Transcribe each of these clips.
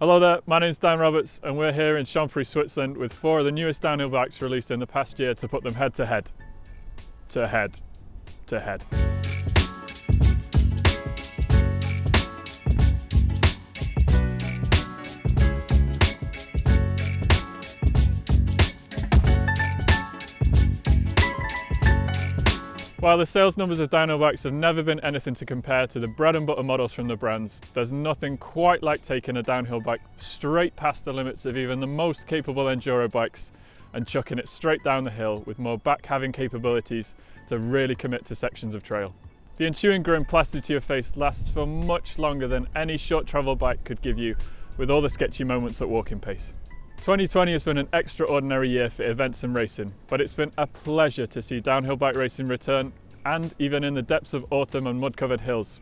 Hello there, my name's Dan Roberts and we're here in Champery, Switzerland with 4 of the newest downhill bikes released in the past year to put them head to head. To head. To head. While the sales numbers of downhill bikes have never been anything to compare to the bread and butter models from the brands, there's nothing quite like taking a downhill bike straight past the limits of even the most capable enduro bikes and chucking it straight down the hill with more back-having capabilities to really commit to sections of trail. The ensuing grin plastered to your face lasts for much longer than any short travel bike could give you, with all the sketchy moments at walking pace. 2020 has been an extraordinary year for events and racing, but it's been a pleasure to see downhill bike racing return, and even in the depths of autumn and mud-covered hills,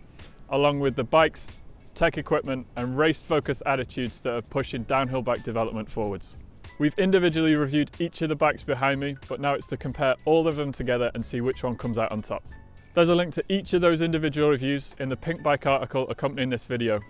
along with the bikes, tech equipment and race-focused attitudes that are pushing downhill bike development forwards. We've individually reviewed each of the bikes behind me, but now it's to compare all of them together and see which one comes out on top. There's a link to each of those individual reviews in the Pinkbike article accompanying this video.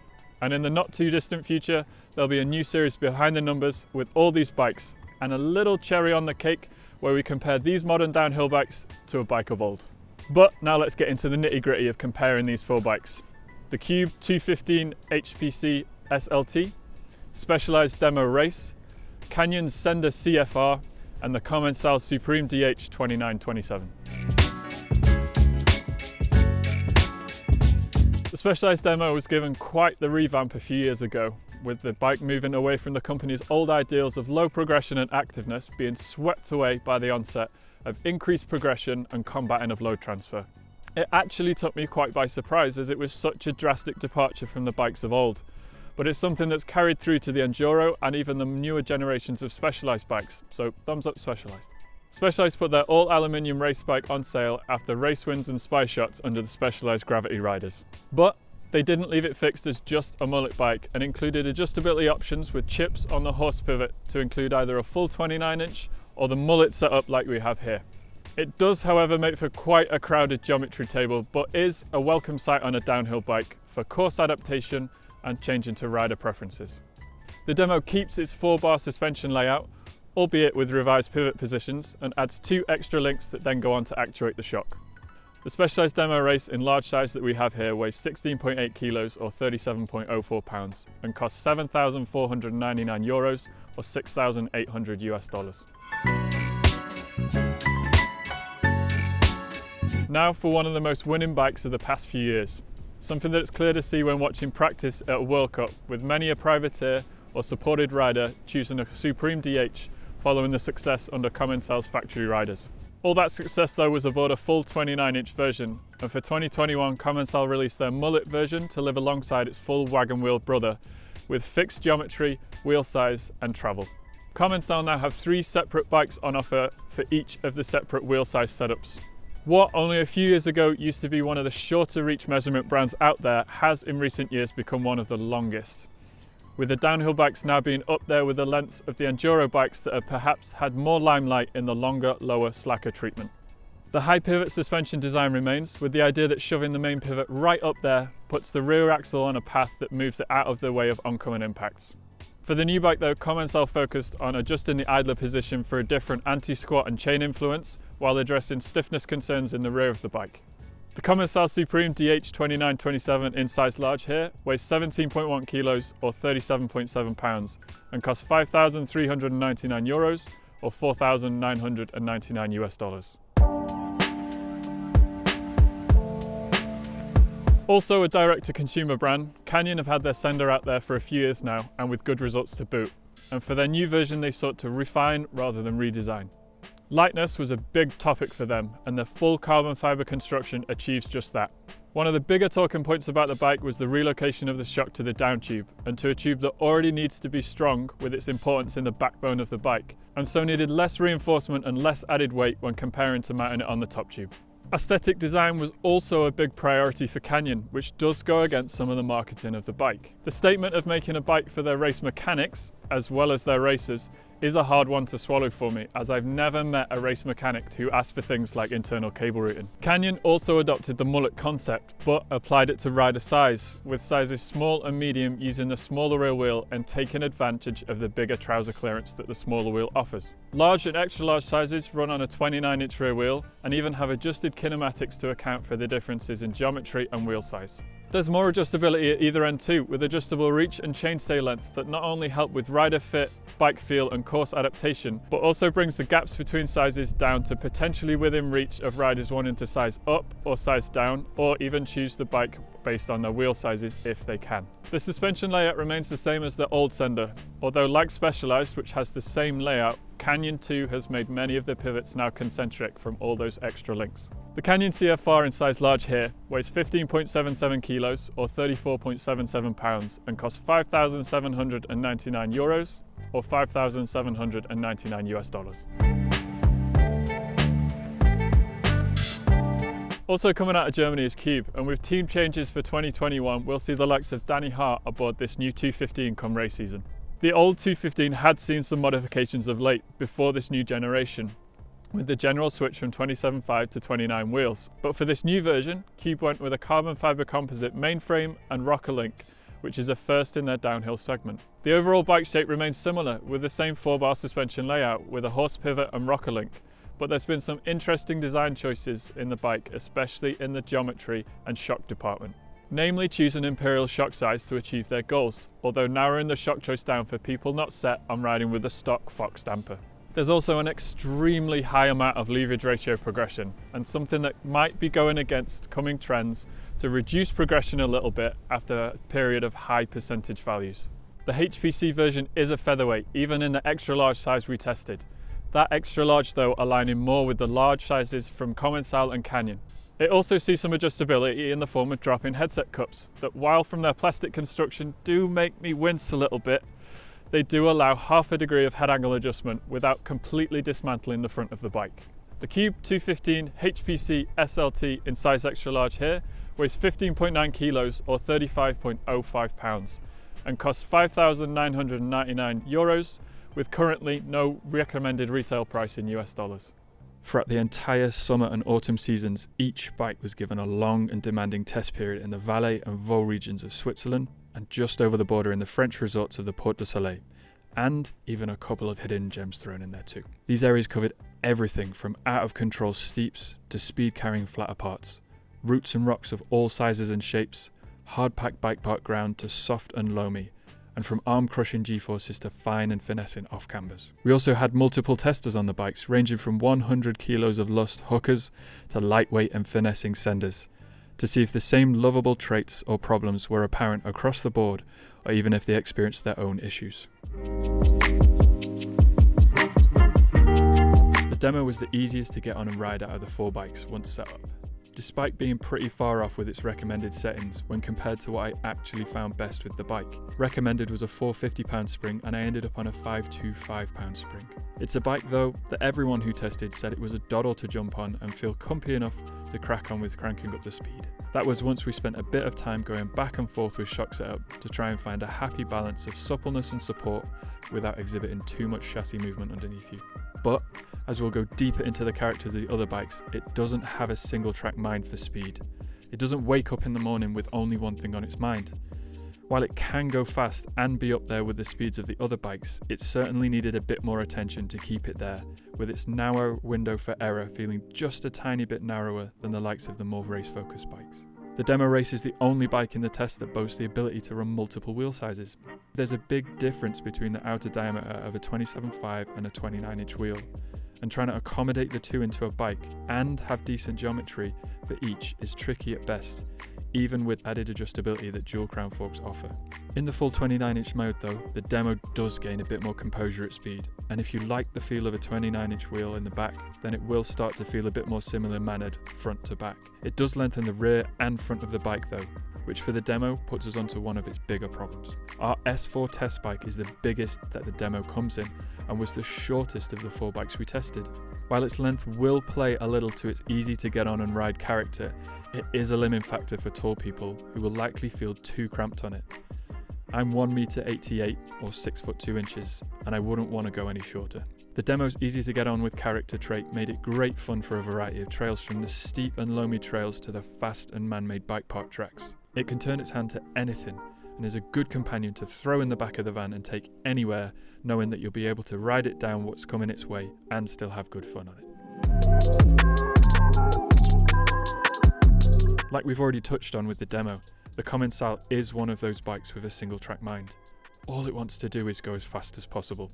And in the not too distant future, there'll be a new series behind the numbers with all these bikes and a little cherry on the cake where we compare these modern downhill bikes to a bike of old. But now let's get into the nitty gritty of comparing these 4 bikes. The Cube 215 HPC SLT, Specialized Demo Race, Canyon's Sender CFR and the Commencal Supreme DH 2927. The Specialized Demo was given quite the revamp a few years ago, with the bike moving away from the company's old ideals of low progression and activeness being swept away by the onset of increased progression and combating of load transfer. It actually took me quite by surprise as it was such a drastic departure from the bikes of old, but it's something that's carried through to the Enduro and even the newer generations of Specialized bikes, so thumbs up Specialized. Specialized put their all-aluminium race bike on sale after race wins and spy shots under the Specialized Gravity riders. But they didn't leave it fixed as just a mullet bike and included adjustability options with chips on the horse pivot to include either a full 29-inch or the mullet setup like we have here. It does, however, make for quite a crowded geometry table, but is a welcome sight on a downhill bike for course adaptation and changing to rider preferences. The Demo keeps its 4-bar suspension layout, albeit with revised pivot positions, and adds 2 extra links that then go on to actuate the shock. The Specialized Demo Race in large size that we have here weighs 16.8 kilos or 37.04 pounds and costs €7,499 or $6,800. Now for one of the most winning bikes of the past few years. Something that it's clear to see when watching practice at a World Cup, with many a privateer or supported rider choosing a Supreme DH following the success under Commencal's factory riders. All that success though was aboard a full 29-inch version, and for 2021 Commencal released their mullet version to live alongside its full wagon wheel brother, with fixed geometry, wheel size and travel. Commencal now have 3 separate bikes on offer for each of the separate wheel size setups. What only a few years ago used to be one of the shorter reach measurement brands out there has in recent years become one of the longest, with the downhill bikes now being up there with the lengths of the enduro bikes that have perhaps had more limelight in the longer, lower, slacker treatment. The high pivot suspension design remains, with the idea that shoving the main pivot right up there puts the rear axle on a path that moves it out of the way of oncoming impacts. For the new bike though, Commencal focused on adjusting the idler position for a different anti-squat and chain influence while addressing stiffness concerns in the rear of the bike. The Commencal Supreme DH 2927 in size large here weighs 17.1 kilos or 37.7 pounds and costs €5,399 or $4,999. Also a direct-to-consumer brand, Canyon have had their Sender out there for a few years now and with good results to boot, and for their new version they sought to refine rather than redesign. Lightness was a big topic for them, and their full carbon fibre construction achieves just that. One of the bigger talking points about the bike was the relocation of the shock to the down tube, and to a tube that already needs to be strong with its importance in the backbone of the bike, and so needed less reinforcement and less added weight when comparing to mounting it on the top tube. Aesthetic design was also a big priority for Canyon, which does go against some of the marketing of the bike. The statement of making a bike for their race mechanics as well as their racers, is a hard one to swallow for me, as I've never met a race mechanic who asked for things like internal cable routing. Canyon also adopted the mullet concept, but applied it to rider size, with sizes small and medium using the smaller rear wheel and taking advantage of the bigger trouser clearance that the smaller wheel offers. Large and extra large sizes run on a 29-inch rear wheel and even have adjusted kinematics to account for the differences in geometry and wheel size. There's more adjustability at either end too, with adjustable reach and chainstay lengths that not only help with rider fit, bike feel and course adaptation, but also brings the gaps between sizes down to potentially within reach of riders wanting to size up or size down, or even choose the bike based on their wheel sizes if they can. The suspension layout remains the same as the old Sender, although like Specialized, which has the same layout, Canyon 2 has made many of the pivots now concentric from all those extra links. The Canyon CFR in size large here weighs 15.77 kilos or 34.77 pounds and costs €5,799 or $5,799 US. Also coming out of Germany is Cube, and with team changes for 2021, we'll see the likes of Danny Hart aboard this new 215 come race season. The old 215 had seen some modifications of late before this new generation, with the general switch from 27.5 to 29 wheels. But for this new version, Cube went with a carbon fibre composite mainframe and rocker link, which is a first in their downhill segment. The overall bike shape remains similar, with the same 4-bar suspension layout with a horse pivot and rocker link. But there's been some interesting design choices in the bike, especially in the geometry and shock department. Namely, choosing Imperial shock size to achieve their goals, although narrowing the shock choice down for people not set on riding with the stock Fox damper. There's also an extremely high amount of leverage ratio progression, and something that might be going against coming trends to reduce progression a little bit after a period of high percentage values. The HPC version is a featherweight, even in the extra large size we tested. That extra large though aligning more with the large sizes from Commencal and Canyon. It also sees some adjustability in the form of drop-in headset cups that, while from their plastic construction do make me wince a little bit, they do allow half a degree of head angle adjustment without completely dismantling the front of the bike. The Cube 215 HPC SLT in size extra large here weighs 15.9 kilos or 35.05 pounds and costs €5,999 with currently no recommended retail price in US dollars. Throughout the entire summer and autumn seasons, each bike was given a long and demanding test period in the Valais and Vaud regions of Switzerland and just over the border in the French resorts of the Porte du Soleil, and even a couple of hidden gems thrown in there too. These areas covered everything from out-of-control steeps to speed-carrying flatter parts, roots and rocks of all sizes and shapes, hard-packed bike park ground to soft and loamy, and from arm-crushing G-forces to fine and finessing off-cambers. We also had multiple testers on the bikes, ranging from 100 kilos of Lust hookers to lightweight and finessing Senders, to see if the same lovable traits or problems were apparent across the board, or even if they experienced their own issues. The demo was the easiest to get on and ride out of the 4 bikes once set up, despite being pretty far off with its recommended settings when compared to what I actually found best with the bike. Recommended was a 450-pound spring, and I ended up on a 525-pound spring. It's a bike though that everyone who tested said it was a doddle to jump on and feel comfy enough to crack on with cranking up the speed. That was once we spent a bit of time going back and forth with shock setup to try and find a happy balance of suppleness and support without exhibiting too much chassis movement underneath you. But as we'll go deeper into the character of the other bikes, it doesn't have a single track mind for speed. It doesn't wake up in the morning with only one thing on its mind. While it can go fast and be up there with the speeds of the other bikes, it certainly needed a bit more attention to keep it there, with its narrow window for error feeling just a tiny bit narrower than the likes of the more race-focused bikes. The demo race is the only bike in the test that boasts the ability to run multiple wheel sizes. There's a big difference between the outer diameter of a 27.5 and a 29-inch wheel, and trying to accommodate the two into a bike and have decent geometry for each is tricky at best, even with added adjustability that dual crown forks offer. In the full 29-inch mode though, the demo does gain a bit more composure at speed, and if you like the feel of a 29-inch wheel in the back, then it will start to feel a bit more similar mannered front to back. It does lengthen the rear and front of the bike though, which for the demo puts us onto one of its bigger problems. Our S4 test bike is the biggest that the demo comes in and was the shortest of the 4 bikes we tested. While its length will play a little to its easy to get on and ride character, it is a limiting factor for tall people who will likely feel too cramped on it. I'm 1m88 or 6'2", and I wouldn't want to go any shorter. The demo's easy to get on with character trait made it great fun for a variety of trails, from the steep and loamy trails to the fast and man-made bike park tracks. It can turn its hand to anything and is a good companion to throw in the back of the van and take anywhere, knowing that you'll be able to ride it down what's coming its way and still have good fun on it. Like we've already touched on with the demo, the Commencal is one of those bikes with a single track mind. All it wants to do is go as fast as possible.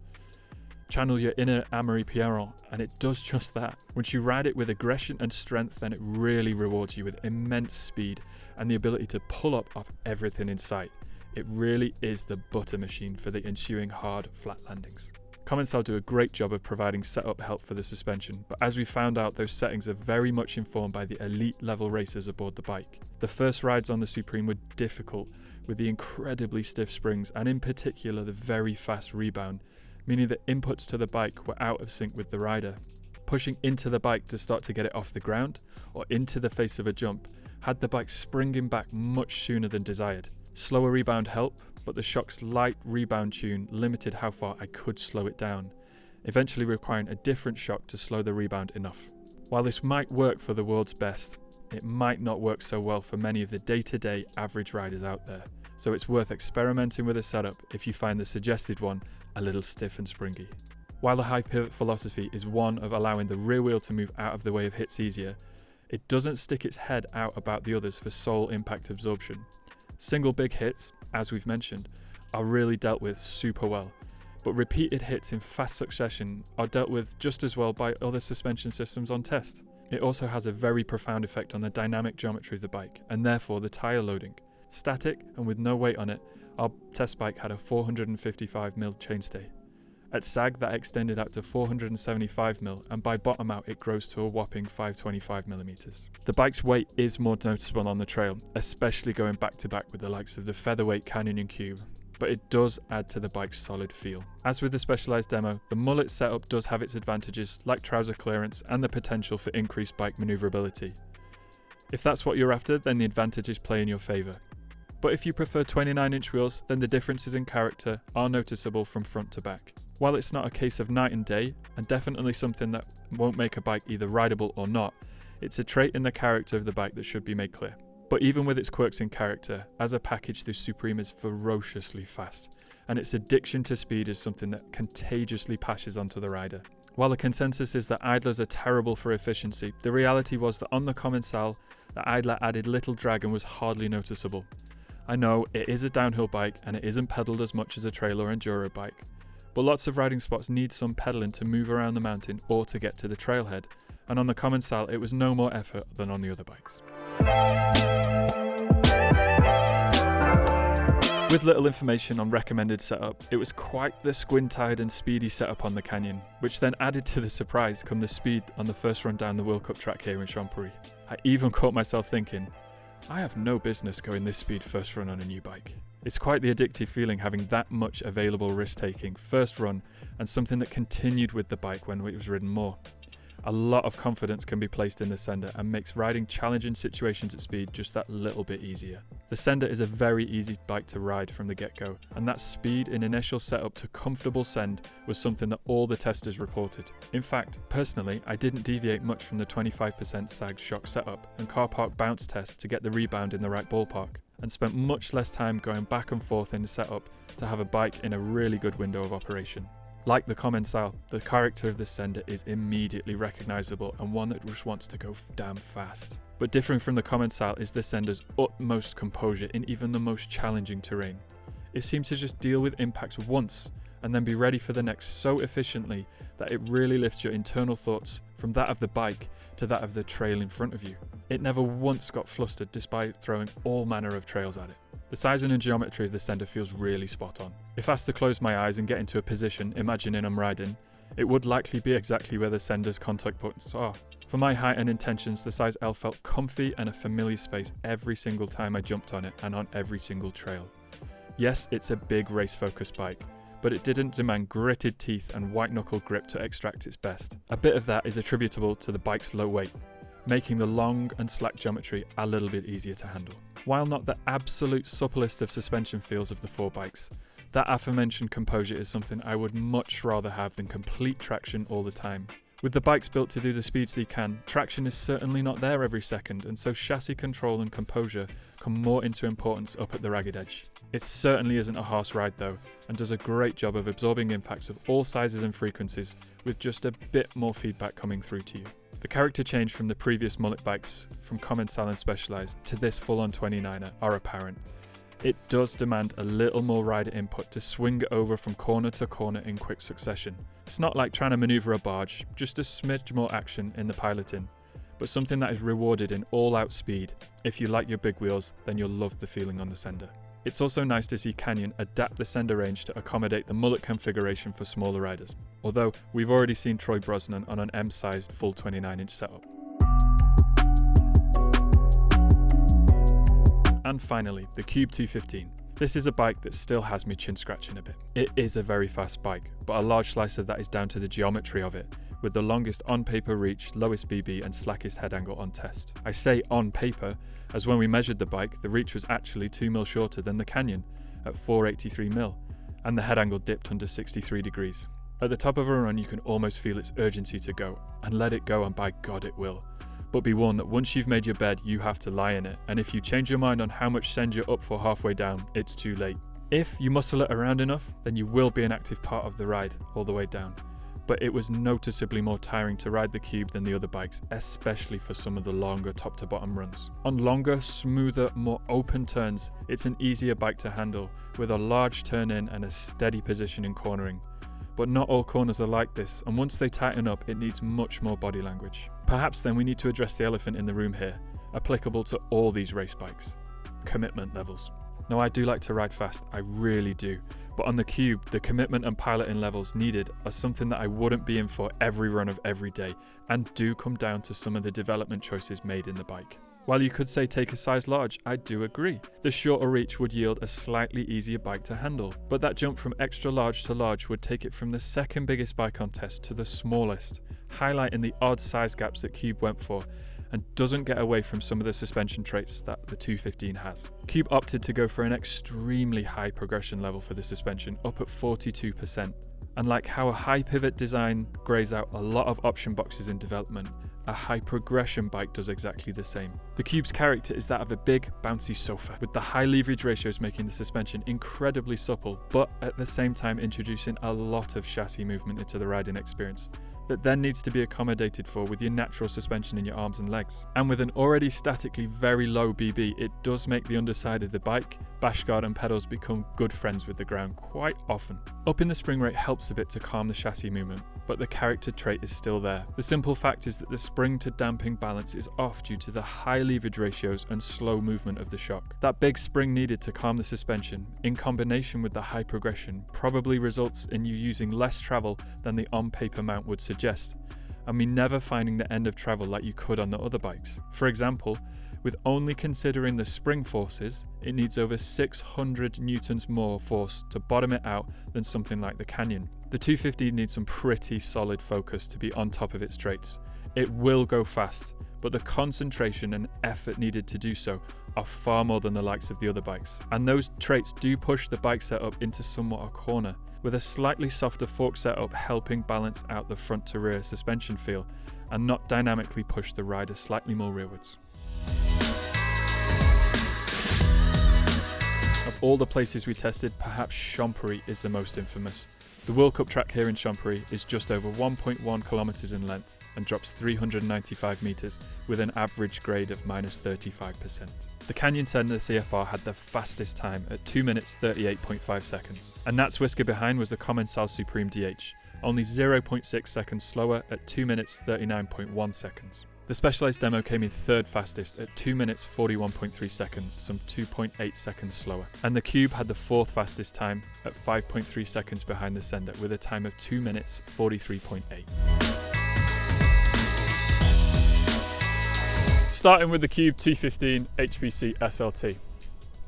Channel your inner Amaury Pierron, and it does just that. Once you ride it with aggression and strength, then it really rewards you with immense speed and the ability to pull up off everything in sight. It really is the butter machine for the ensuing hard, flat landings. Commencal do a great job of providing setup help for the suspension, but as we found out, those settings are very much informed by the elite level racers aboard the bike. The first rides on the Supreme were difficult, with the incredibly stiff springs and in particular the very fast rebound, meaning that inputs to the bike were out of sync with the rider. Pushing into the bike to start to get it off the ground or into the face of a jump had the bike springing back much sooner than desired. Slower rebound helped, but the shock's light rebound tune limited how far I could slow it down, eventually requiring a different shock to slow the rebound enough. While this might work for the world's best, it might not work so well for many of the day-to-day average riders out there, so it's worth experimenting with a setup if you find the suggested one a little stiff and springy. While the high pivot philosophy is one of allowing the rear wheel to move out of the way of hits easier, it doesn't stick its head out about the others for sole impact absorption. Single big hits, as we've mentioned, are really dealt with super well, but repeated hits in fast succession are dealt with just as well by other suspension systems on test. It also has a very profound effect on the dynamic geometry of the bike, and therefore the tyre loading. Static and with no weight on it, our test bike had a 455mm chainstay. At SAG that extended out to 475mm, and by bottom out it grows to a whopping 525mm. The bike's weight is more noticeable on the trail, especially going back to back with the likes of the featherweight Canyon Cube, but it does add to the bike's solid feel. As with the Specialized demo, the mullet setup does have its advantages, like trouser clearance and the potential for increased bike maneuverability. If that's what you're after, then the advantages play in your favour. But if you prefer 29-inch wheels, then the differences in character are noticeable from front to back. While it's not a case of night and day, and definitely something that won't make a bike either rideable or not, it's a trait in the character of the bike that should be made clear. But even with its quirks in character, as a package the Supreme is ferociously fast, and its addiction to speed is something that contagiously passes onto the rider. While the consensus is that idlers are terrible for efficiency, the reality was that on the Commencal, the idler added little drag and was hardly noticeable. I know it is a downhill bike and it isn't pedalled as much as a trail or enduro bike, but lots of riding spots need some pedaling to move around the mountain or to get to the trailhead, and on the Commencal it was no more effort than on the other bikes. With little information on recommended setup, it was quite the squint-eyed and speedy setup on the Canyon, which then added to the surprise come the speed on the first run down the World Cup track here in Champery. I even caught myself thinking, I have no business going this speed first run on a new bike. It's quite the addictive feeling having that much available risk-taking first run and something that continued with the bike when it was ridden more. A lot of confidence can be placed in the Sender and makes riding challenging situations at speed just that little bit easier. The Sender is a very easy bike to ride from the get-go, and that speed in initial setup to comfortable send was something that all the testers reported. In fact, personally, I didn't deviate much from the 25% sag shock setup and car park bounce test to get the rebound in the right ballpark, and spent much less time going back and forth in the setup to have a bike in a really good window of operation. Like the Commencal, the character of the Sender is immediately recognisable and one that just wants to go damn fast. But differing from the Commencal is the Sender's utmost composure in even the most challenging terrain. It seems to just deal with impacts once and then be ready for the next so efficiently that it really lifts your internal thoughts from that of the bike to that of the trail in front of you. It never once got flustered despite throwing all manner of trails at it. The sizing and geometry of the Sender feels really spot on. If asked to close my eyes and get into a position, imagining I'm riding, it would likely be exactly where the Sender's contact points are. For my height and intentions, the size L felt comfy and a familiar space every single time I jumped on it and on every single trail. Yes, it's a big race-focused bike, but it didn't demand gritted teeth and white-knuckle grip to extract its best. A bit of that is attributable to the bike's low weight. making the long and slack geometry a little bit easier to handle. While not the absolute supplest of suspension feels of the 4 bikes, that aforementioned composure is something I would much rather have than complete traction all the time. With the bikes built to do the speeds they can, traction is certainly not there every second, and so chassis control and composure come more into importance up at the ragged edge. It certainly isn't a harsh ride though, and does a great job of absorbing impacts of all sizes and frequencies, with just a bit more feedback coming through to you. The character change from the previous mullet bikes, from Commencal and Specialized, to this full-on 29er are apparent. It does demand a little more rider input to swing it over from corner to corner in quick succession. It's not like trying to maneuver a barge, just a smidge more action in the piloting, but something that is rewarded in all-out speed. If you like your big wheels, then you'll love the feeling on the Sender. It's also nice to see Canyon adapt the Sender range to accommodate the mullet configuration for smaller riders, although we've already seen Troy Brosnan on an M-sized full 29-inch setup. And finally, the Cube 215. This is a bike that still has me chin scratching a bit. It is a very fast bike, but a large slice of that is down to the geometry of it, with the longest on-paper reach, lowest BB and slackest head angle on test. I say on paper, as when we measured the bike, the reach was actually 2 mil shorter than the Canyon at 483 mil, and the head angle dipped under 63 degrees. At the top of a run, you can almost feel its urgency to go, and let it go, and by God it will. But be warned that once you've made your bed, you have to lie in it, and if you change your mind on how much send you're up for halfway down, it's too late. If you muscle it around enough, then you will be an active part of the ride all the way down. But it was noticeably more tiring to ride the Cube than the other bikes, especially for some of the longer top to bottom runs. On longer, smoother, more open turns, it's an easier bike to handle, with a large turn in and a steady position in cornering. But not all corners are like this, and once they tighten up, it needs much more body language. Perhaps then we need to address the elephant in the room here, applicable to all these race bikes: commitment levels. Now, I do like to ride fast, I really do, but on the Cube, the commitment and piloting levels needed are something that I wouldn't be in for every run of every day, and do come down to some of the development choices made in the bike. While you could say take a size large, I do agree. The shorter reach would yield a slightly easier bike to handle, but that jump from extra large to large would take it from the second biggest bike on test to the smallest, highlighting the odd size gaps that Cube went for, and doesn't get away from some of the suspension traits that the 215 has. Cube opted to go for an extremely high progression level for the suspension, up at 42%. And like how a high pivot design greys out a lot of option boxes in development, a high progression bike does exactly the same. The Cube's character is that of a big, bouncy sofa, with the high leverage ratios making the suspension incredibly supple, but at the same time introducing a lot of chassis movement into the riding experience that then needs to be accommodated for with your natural suspension in your arms and legs. And with an already statically very low BB, it does make the underside of the bike, bash guard and pedals become good friends with the ground quite often. Upping the spring rate helps a bit to calm the chassis movement, but the character trait is still there. The simple fact is that the spring to damping balance is off due to the high leverage ratios and slow movement of the shock. That big spring needed to calm the suspension, in combination with the high progression, probably results in you using less travel than the on-paper mount would suggest, and me never finding the end of travel like you could on the other bikes. For example, with only considering the spring forces, it needs over 600 newtons more force to bottom it out than something like the Canyon. The 250 needs some pretty solid focus to be on top of its traits. It will go fast, but the concentration and effort needed to do so are far more than the likes of the other bikes. And those traits do push the bike setup into somewhat a corner, with a slightly softer fork setup helping balance out the front to rear suspension feel and not dynamically push the rider slightly more rearwards. Of all the places we tested, perhaps Champery is the most infamous. The World Cup track here in Champery is just over 1.1 kilometers in length and drops 395 meters with an average grade of -35%. The Canyon Sender CFR had the fastest time at 2 minutes 38.5 seconds. And Nat's whisker behind was the Commencal Supreme DH, only 0.6 seconds slower at 2 minutes 39.1 seconds. The Specialized demo came in third fastest at 2 minutes 41.3 seconds, some 2.8 seconds slower. And the Cube had the fourth fastest time at 5.3 seconds behind the Sender with a time of 2 minutes 43.8. Starting with the Cube 215 HPC SLT.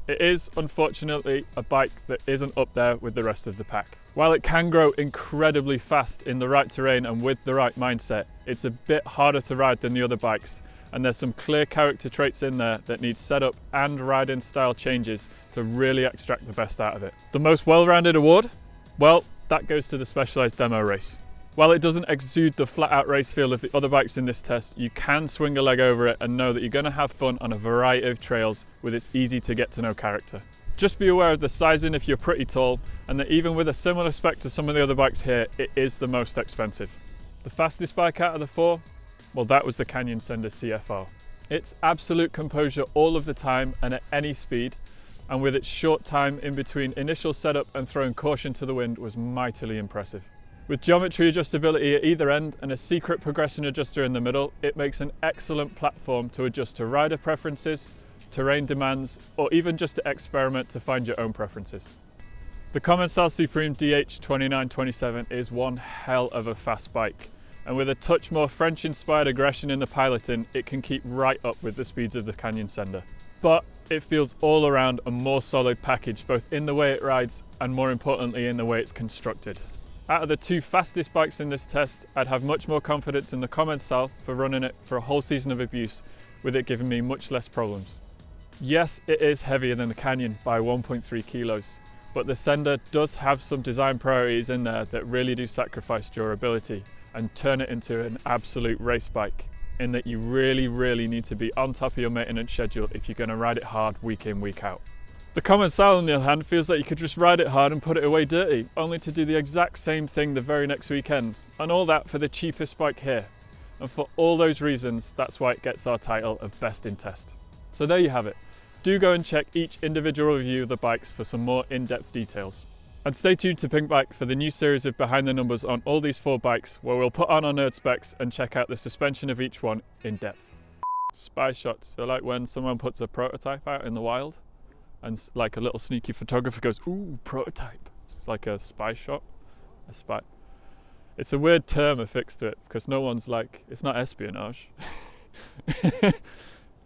It is, unfortunately, a bike that isn't up there with the rest of the pack. While it can grow incredibly fast in the right terrain and with the right mindset, it's a bit harder to ride than the other bikes, and there's some clear character traits in there that need setup and riding style changes to really extract the best out of it. The most well-rounded award? Well, that goes to the Specialized Demo race. While it doesn't exude the flat-out race feel of the other bikes in this test, you can swing a leg over it and know that you're going to have fun on a variety of trails with its easy to get to know character. Just be aware of the sizing if you're pretty tall, and that even with a similar spec to some of the other bikes here, it is the most expensive. The fastest bike out of the four? Well, that was the Canyon Sender CFR. It's absolute composure all of the time and at any speed, and with its short time in between initial setup and throwing caution to the wind was mightily impressive. With geometry adjustability at either end and a secret progression adjuster in the middle, it makes an excellent platform to adjust to rider preferences, terrain demands, or even just to experiment to find your own preferences. The Commencal Supreme DH2927 is one hell of a fast bike, and with a touch more French-inspired aggression in the piloting, it can keep right up with the speeds of the Canyon Sender. But it feels all around a more solid package, both in the way it rides and more importantly in the way it's constructed. Out of the two fastest bikes in this test, I'd have much more confidence in the Commencal for running it for a whole season of abuse, with it giving me much less problems. Yes, it is heavier than the Canyon by 1.3 kilos, but the Sender does have some design priorities in there that really do sacrifice durability and turn it into an absolute race bike, in that you really need to be on top of your maintenance schedule if you're going to ride it hard week in, week out. The Commencal, on the other hand, feels like you could just ride it hard and put it away dirty, only to do the exact same thing the very next weekend, and all that for the cheapest bike here. And for all those reasons, that's why it gets our title of Best in Test. So there you have it. Do go and check each individual review of the bikes for some more in-depth details. And stay tuned to Pinkbike for the new series of Behind the Numbers on all these four bikes, where we'll put on our nerd specs and check out the suspension of each one in depth. Spy shots, so like when someone puts a prototype out in the wild and like a little sneaky photographer goes, ooh, prototype. It's like a spy shot, a spy. It's a weird term affixed to it because no one's like, it's not espionage.